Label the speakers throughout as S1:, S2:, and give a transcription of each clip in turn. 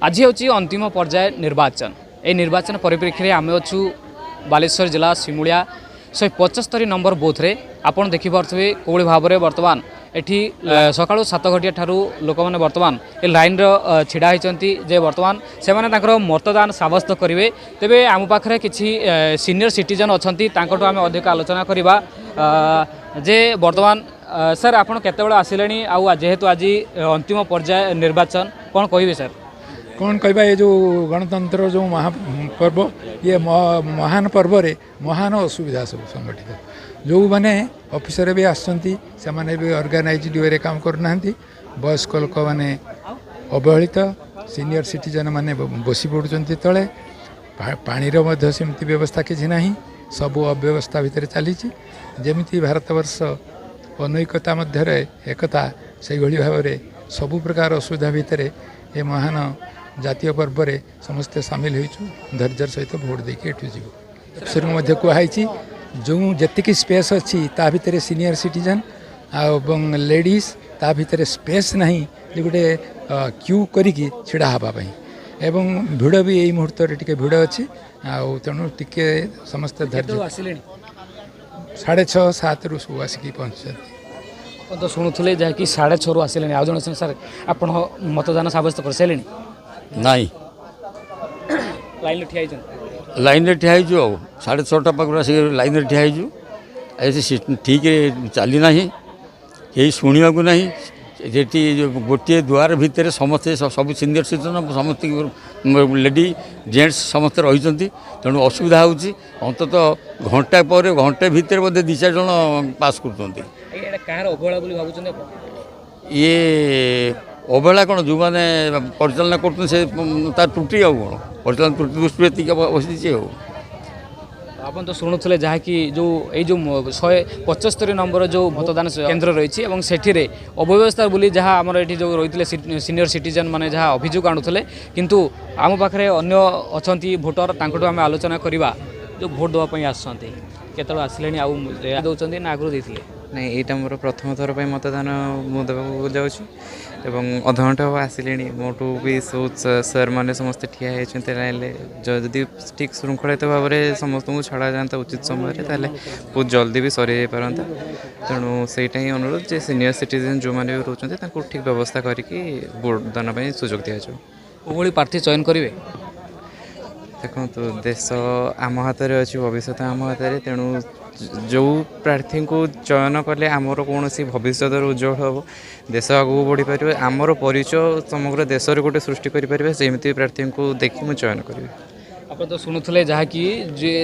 S1: आज हूँ अंतिम पर्याय निर्वाचन। ये निर्वाचन परिप्रेक्षी में आम अच्छु बालेश्वर जिला सिमुलिया 175 नंबर बूथ रे आपड़ देखिपे कौली भाव में बर्तमान एठी सका 7 घटिया ठारू लोक मैंने बर्तमान ए लाइन छिड़ा होती जे बर्तमान से मतदान सब्यस्त करेंगे। तेरे आम पाखे किसी सीनियर सिटीजन अच्छा आम अधिक आलोचना करवा जे बर्तमान सर आपड़ केतबेले आसिले आ जेहेतु आज अंतिम पर्याय निर्वाचन कौन कहे सर?
S2: कौन कहवा ये जो गणतंत्र जो महापर्व ये महान पर्व रे महान असुविधा सब संगठित जो मैंने ऑफिसर भी आसछंती से माने भी ऑर्गेनाइज्ड वे काम करना वयस्क लोक मैंने अवहेलित सीनियर सिटीजन माने बसी पड़ुंट तले पानीर सेमती व्यवस्था किसी ना सब अव्यवस्था भितर चली जमी भारतवर्ष अनैकता मध्य एकता से भाव में सबु प्रकार असुविधा भितर ये महान जातीय पर्व रे समस्ते सामिल होइछु धैर्यर सहित भोट देके एठु जीव सिर मध्य कुहाई जो जतिक स्पेस अच्छी ता भितर सीनियर सिटीजन एवं लेडीज ता भितर स्पेस नहीं जे गोटे क्यू करिकी छिड़ा हवाई एवं भिड़ भी यही मुहूर्त टिके भिड़ अच्छी तेणु टिके समस्त धैर्य 6:30-7 रु सब आसिक पहुँचते
S1: तो शुणुले जहाँकि 6:30 रु आसिले आज जन सर आप मतदान सब्यस्त कर सारे
S3: नहीं
S1: लाइन ठिया
S3: लाइन ठिया 6:30 पाखु आस लाइन ठिया ऐसे ठीक चली ना कहीं शुणा ना जी गोटे द्वार भितर समस्ते सब सीनियर सिटीजन समस्त लेडी जेंट्स समस्ते रही तेणु असुविधा होत घंटा पर घंटे भितर बोधे 2-4 जन पास कर ये अवहेला कौन जो मैंने परिचालना कर त्रुटि आउ कौन परिचालन त्रुटि दृष्टि बसी
S1: आपन तो शुणुले जहाँकि जो ये जो 175 नंबर जो मतदान केन्द्र रही अव्यवस्था बोली जहाँ आमर ये जो रही सीनियर सिटीजन मैंने जहाँ अभियोग आणुले किंतु आम पाखे अन्य अच्छा भोटर तांकटू आम आलोचना करवा जो भोट देवाई आसुँच केत आसिले आदौरान ना आगु देते
S4: नहीं यहाँ मोर प्रथम थर पर मतदान मुझे जाऊँ एवं अध घंटा हम आसिले मोटू भी सब सर मैंने समस्ते ठिया जदि ठीक श्रृंखलित भाव में समस्त को छड़ा जाता उचित समय ताले बहुत जल्दी भी सरी जा पारता तेणु सहीटा ही अनुरोध जे सीनियर सिटीजन जो मैंने भी रोच ठीक व्यवस्था करके भोट दान सुजोग दिज्व
S1: कोई प्रार्थी चयन करेंगे
S4: देखो तो देश आम हाथ में अच्छी भविष्य आम हाथ में तेणु जो प्रार्थी को चयन कले आमर कौन भविष्य उज्जवल हम देश आगू बढ़ी पारे आमर परिचय समग्र देश गोटे सृष्टि करें सेमती प्रार्थी को देखी मुझे चयन करी।
S1: आप तो शुणुले जहाँकि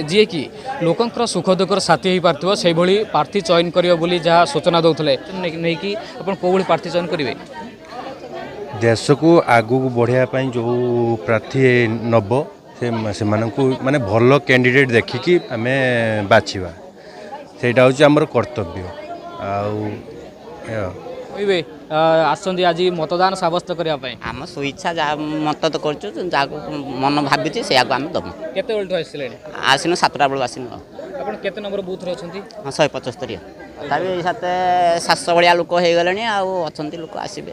S1: जी कि लोकंर सुख दुखर साथी हो पार्थ से प्रार्थी चयन करेंगे जहाँ सूचना दौले नहीं कि आप कौन प्रार्थी चयन करेंगे
S5: देश को आगू बढ़ापी जो प्रार्थी नब से माने भल कैंडिडेट देखिकी आम बाछा सेटा हूँ आमर कर्तव्य
S1: कहे आसछंती आज मतदान सब्यस्त करने
S6: आम स्वेच्छा जहाँ मत तो कर मन भावी से आम दबू
S1: केत
S6: आसन 7टा बेलू आसन
S1: आप केते नंबर बूथ रे अछंती
S6: 175 तथापि 700 भाया लोक हो गले अच्छा लोक आसबे।